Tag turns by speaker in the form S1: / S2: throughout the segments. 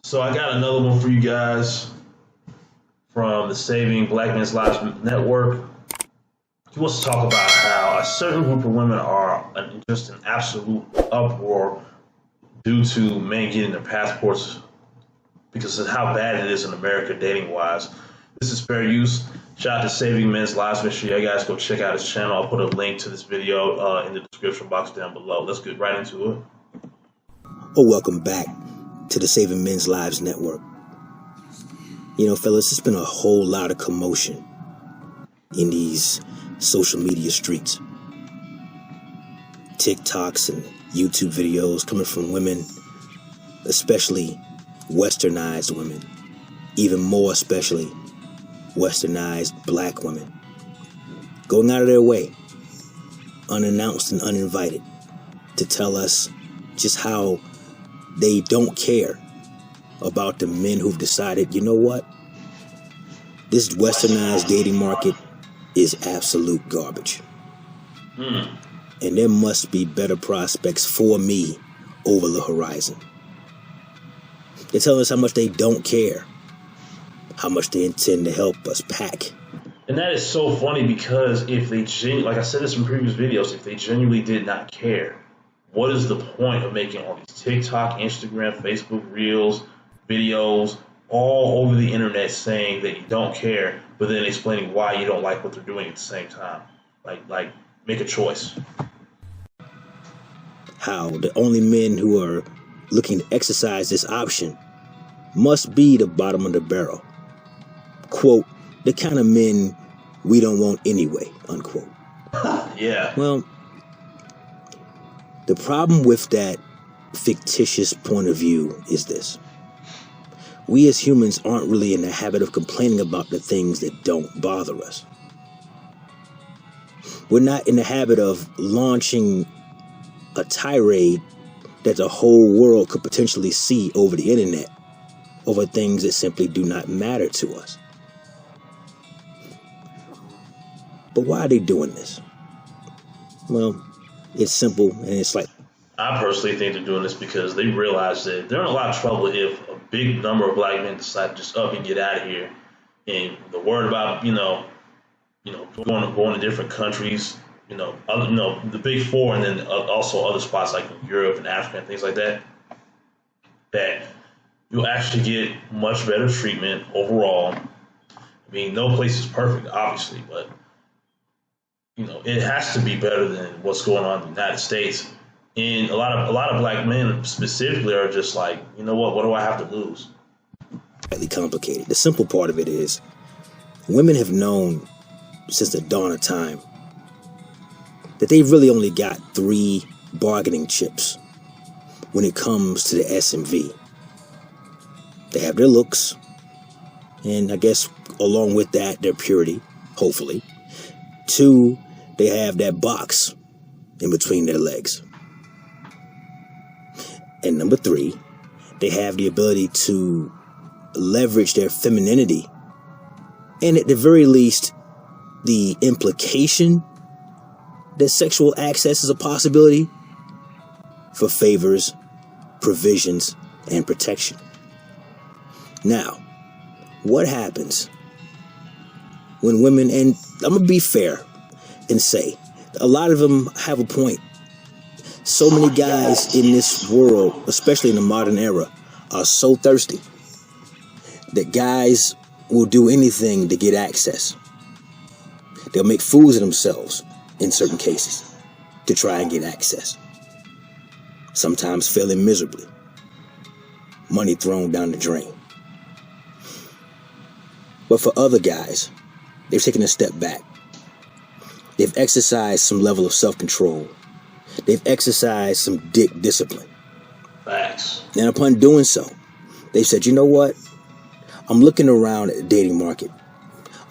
S1: So I got another one for you guys from the Saving Black Men's Lives Network. He wants to talk about how a certain group of women are just an absolute uproar due to men getting their passports because of how bad it is in America dating-wise. This is fair use. Shout out to Saving Men's Lives. Make sure you guys go check out his channel. I'll put a link to this video in the description box down below. Let's get right into it.
S2: Oh, welcome back to the Saving Men's Lives Network. You know, fellas, there's been a whole lot of commotion in these social media streets. TikToks and YouTube videos coming from women, especially westernized women, even more especially westernized black women, going out of their way, unannounced and uninvited, to tell us just how they don't care about the men who've decided, you know what? This westernized dating market is absolute garbage. And there must be better prospects for me over the horizon. They're telling us how much they don't care, how much they intend to help us pack.
S1: And that is so funny because if they like I said this in previous videos, if they genuinely did not care, what is the point of making all these TikTok, Instagram, Facebook Reels, videos all over the internet saying that you don't care, but then explaining why you don't like what they're doing at the same time? Like make a choice.
S2: How the only men who are looking to exercise this option must be the bottom of the barrel. Quote, the kind of men we don't want anyway, unquote.
S1: Yeah.
S2: Well, the problem with that fictitious point of view is this. We as humans aren't really in the habit of complaining about the things that don't bother us. We're not in the habit of launching a tirade that the whole world could potentially see over the internet over things that simply do not matter to us. But why are they doing this? Well, it's simple, and it's like,
S1: I personally think they're doing this because they realize that they're in a lot of trouble if a big number of black men decide to just up and get out of here. And the word about, going to different countries, the big four, and then also other spots like in Europe and Africa and things like that, that you'll actually get much better treatment overall. I mean, no place is perfect, obviously, but it has to be better than what's going on in the United States. And a lot of black men specifically are just like, you know what do I have to lose?
S2: Slightly complicated. The simple part of it is women have known since the dawn of time that they've really only got 3 bargaining chips when it comes to the SMV. They have their looks, and I guess along with that, their purity, hopefully. 2, they have that box in between their legs. And number 3, they have the ability to leverage their femininity, and at the very least, the implication that sexual access is a possibility, for favors, provisions, and protection. Now, what happens when women, and I'm going to be fair and say, a lot of them have a point. So many guys in this world, especially in the modern era, are so thirsty that guys will do anything to get access. They'll make fools of themselves in certain cases to try and get access. Sometimes failing miserably. Money thrown down the drain. But for other guys, they've taken a step back. They've exercised some level of self-control. They've exercised some dick discipline.
S1: Facts.
S2: And upon doing so, they've said, you know what? I'm looking around at the dating market.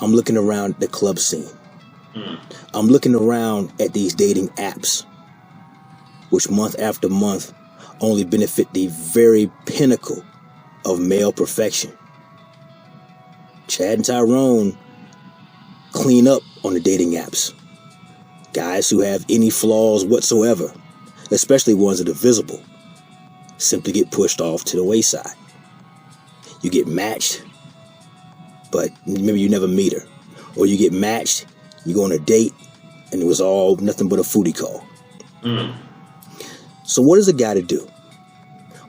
S2: I'm looking around at the club scene. I'm looking around at these dating apps, which month after month only benefit the very pinnacle of male perfection. Chad and Tyrone clean up on the dating apps. Guys who have any flaws whatsoever, especially ones that are visible, simply get pushed off to the wayside. You get matched, but maybe you never meet her. Or you get matched, you go on a date, and it was all nothing but a foodie call. So what is a guy to do?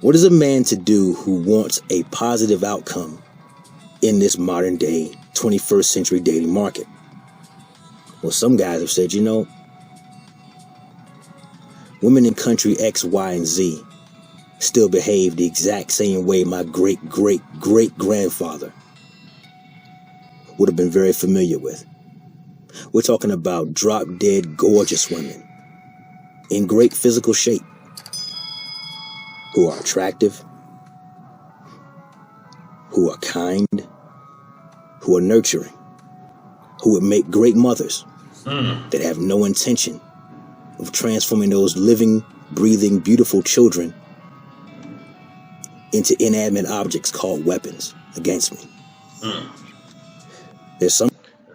S2: What is a man to do who wants a positive outcome in this modern day 21st century dating market? Well, some guys have said, women in country X, Y, and Z still behave the exact same way my great-great-great-grandfather would have been very familiar with. We're talking about drop-dead gorgeous women in great physical shape who are attractive, who are kind, who are nurturing, who would make great mothers that have no intention of transforming those living, breathing, beautiful children into inanimate objects called weapons against me.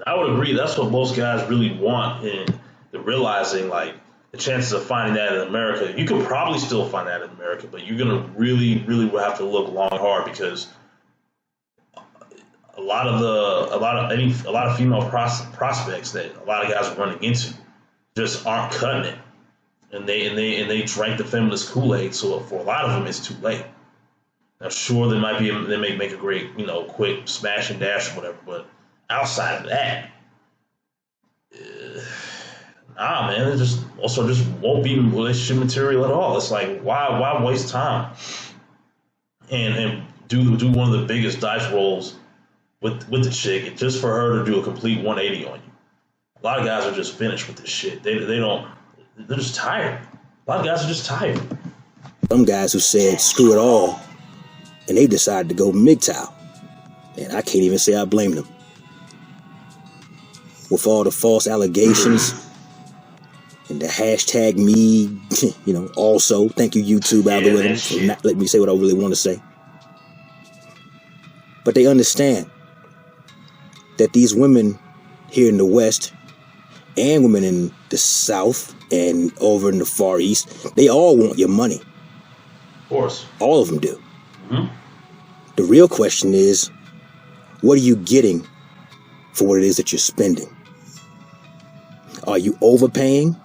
S1: I would agree. That's what most guys really want, and they're realizing, like, the chances of finding that in America, you could probably still find that in America, but you're gonna really, really will have to look long and hard, because a lot of female prospects that a lot of guys are running into just aren't cutting it, and they drank the feminist Kool-Aid. So for a lot of them, it's too late. Now, sure, they may make a great, quick smash and dash or whatever, but outside of that, nah, man, it just won't be relationship material at all. It's like, why waste time and do one of the biggest dice rolls with the chick just for her to do a complete 180 on you? A lot of guys are just finished with this shit. They're just tired. A lot of guys are just tired.
S2: Some guys who said screw it all, and they decided to go MGTOW, and I can't even say I blame them. With all the false allegations and the hashtag me, also, thank you YouTube algorithm for not letting me say what I really want to say. But they understand that these women here in the West and women in the South and over in the Far East, they all want your money.
S1: Of course.
S2: All of them do. The real question is, what are you getting for what it is that you're spending? Are you overpaying?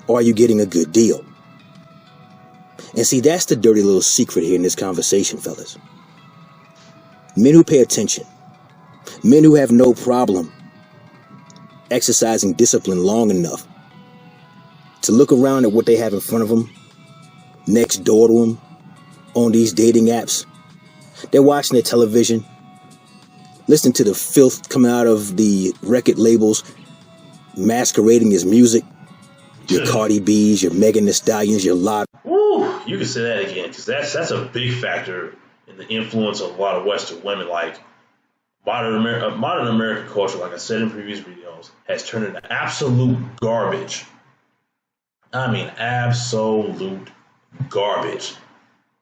S2: Or are you getting a good deal? And see, that's the dirty little secret here in this conversation, fellas. Men who pay attention, men who have no problem exercising discipline long enough to look around at what they have in front of them, next door to them, on these dating apps. They're watching their television, listening to the filth coming out of the record labels, masquerading as music. Your Cardi B's, your Megan Thee Stallions, your lot.
S1: Woo! You can say that again, because that's a big factor in the influence of a lot of Western women. Like, modern American culture, like I said in previous videos, has turned into absolute garbage. I mean, absolute garbage.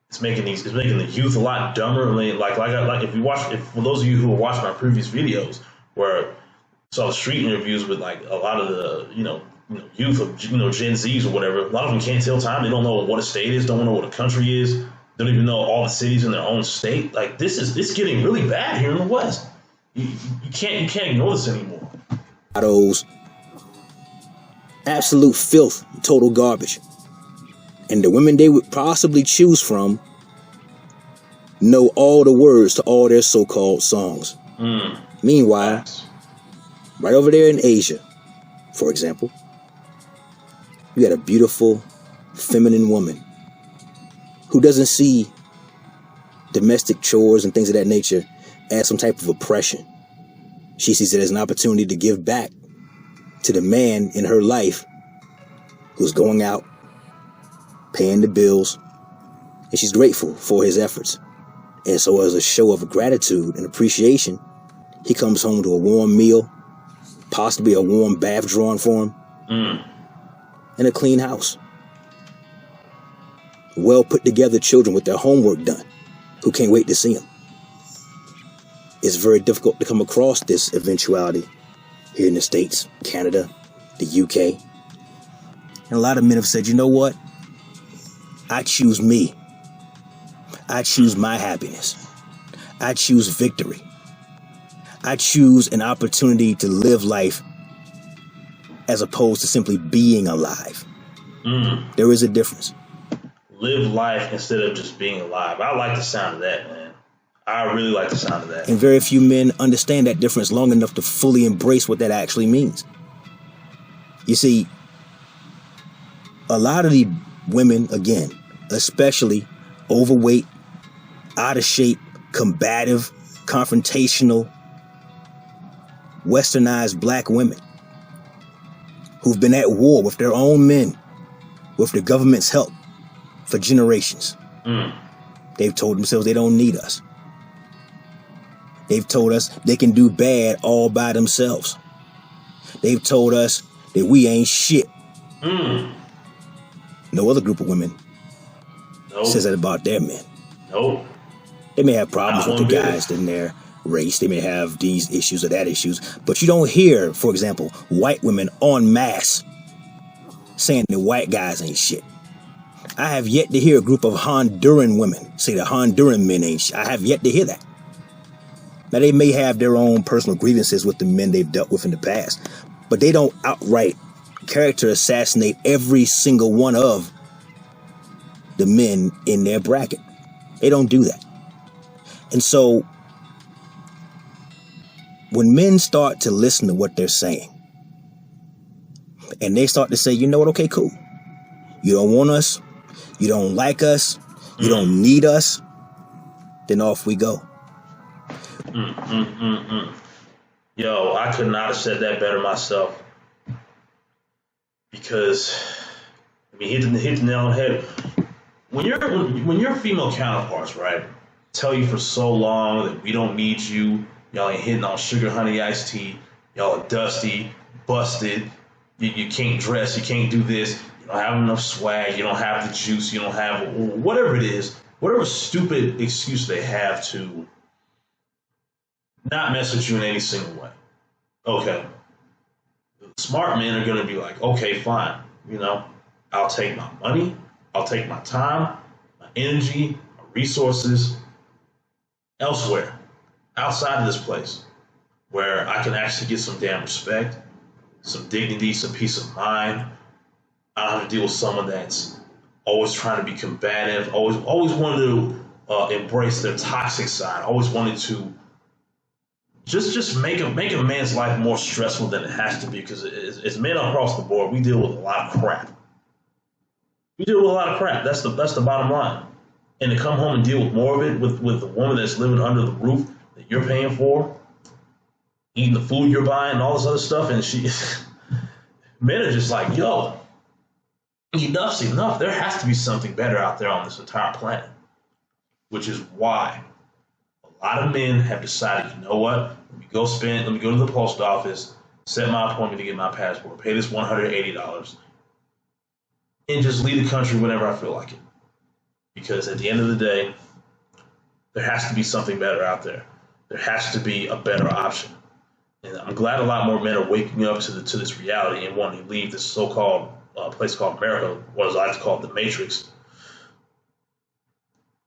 S1: It's making the youth a lot dumber. I mean, like for those of you who are watching my previous videos, where I saw the street interviews with like a lot of the youth of Gen Zs or whatever, a lot of them can't tell time. They don't know what a state is, don't know what a country is, don't even know all the cities in their own state. Like, it's getting really bad here in the West. You can't ignore this anymore.
S2: Those absolute filth, total garbage. And the women they would possibly choose from know all the words to all their so-called songs. Meanwhile, right over there in Asia, for example, you got a beautiful, feminine woman who doesn't see domestic chores and things of that nature as some type of oppression. She sees it as an opportunity to give back to the man in her life who's going out, paying the bills, and she's grateful for his efforts. And so as a show of gratitude and appreciation, he comes home to a warm meal, possibly a warm bath drawn for him, and a clean house. Well put together children with their homework done, who can't wait to see him. It's very difficult to come across this eventuality here in the States, Canada, the UK. And a lot of men have said, you know what? I choose me. I choose my happiness. I choose victory. I choose an opportunity to live life as opposed to simply being alive. There is a difference.
S1: Live life instead of just being alive. I like the sound of that, man. I really like the sound of that.
S2: And very few men understand that difference long enough to fully embrace what that actually means. You see, a lot of the women, again, especially overweight, out of shape, combative, confrontational, westernized black women who've been at war with their own men, with the government's help for generations. They've told themselves they don't need us. They've told us they can do bad all by themselves. They've told us that we ain't shit. No other group of women says that about their men.
S1: Nope.
S2: They may have problems with the guys in their race. They may have these issues or that issues. But you don't hear, for example, white women en masse saying that white guys ain't shit. I have yet to hear a group of Honduran women say that Honduran men ain't shit. I have yet to hear that. Now, they may have their own personal grievances with the men they've dealt with in the past, but they don't outright character assassinate every single one of the men in their bracket. They don't do that. And so when men start to listen to what they're saying, and they start to say, you know what, okay, cool. You don't want us, you don't like us, you don't need us, then off we go.
S1: Yo, I could not have said that better myself. Because, I mean, hit the nail on the head. When your female counterparts, right, tell you for so long that we don't need you, y'all ain't hitting on sugar honey iced tea, y'all are dusty, busted, you can't dress, you can't do this, you don't have enough swag, you don't have the juice, you don't have whatever it is, whatever stupid excuse they have to not mess with you in any single way. Okay. Smart men are going to be like, okay, fine. I'll take my money, I'll take my time, my energy, my resources elsewhere, outside of this place, where I can actually get some damn respect, some dignity, some peace of mind. I don't have to deal with someone that's always trying to be combative, always wanted to embrace their toxic side, always wanted to just make a man's life more stressful than it has to be, because as men across the board, we deal with a lot of crap. That's the bottom line. And to come home and deal with more of it with the woman that's living under the roof that you're paying for, eating the food you're buying, and all this other stuff, and men are just like, yo, enough's enough. There has to be something better out there on this entire planet, which is why a lot of men have decided, you know what? Let me go to the post office, set my appointment to get my passport, pay this $180, and just leave the country whenever I feel like it. Because at the end of the day, there has to be something better out there. There has to be a better option. And I'm glad a lot more men are waking up to this reality and wanting to leave this so-called place called America, what I like to call the Matrix,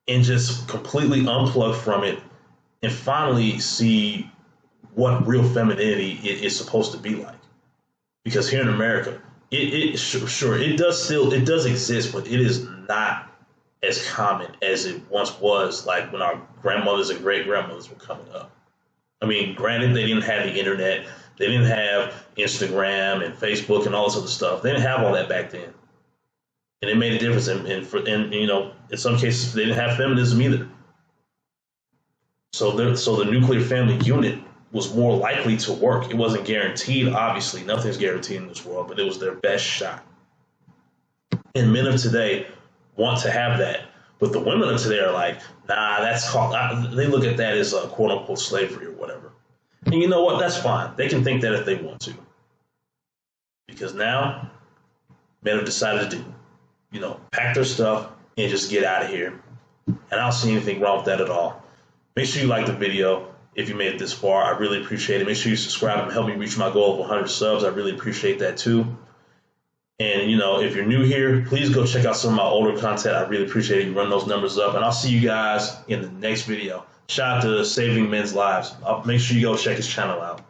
S1: and just completely unplug from it and finally see what real femininity is supposed to be like. Because here in America, it does exist, but it is not as common as it once was, like when our grandmothers and great grandmothers were coming up. I mean, granted, they didn't have the internet, they didn't have Instagram and Facebook and all this other stuff. They didn't have all that back then, and it made a difference. And in some cases, they didn't have feminism either. So the nuclear family unit was more likely to work. It wasn't guaranteed, obviously. Nothing's guaranteed in this world, but it was their best shot. And men of today want to have that, but the women of today are like, nah, that's called. They look at that as a quote unquote slavery or whatever. And you know what? That's fine. They can think that if they want to, because now men have decided to pack their stuff and just get out of here. And I don't see anything wrong with that at all. Make sure you like the video. If you made it this far, I really appreciate it. Make sure you subscribe and help me reach my goal of 100 subs. I really appreciate that too. And, you know, if you're new here, please go check out some of my older content. I really appreciate it. You run those numbers up. And I'll see you guys in the next video. Shout out to Saving Men's Lives. Make sure you go check his channel out.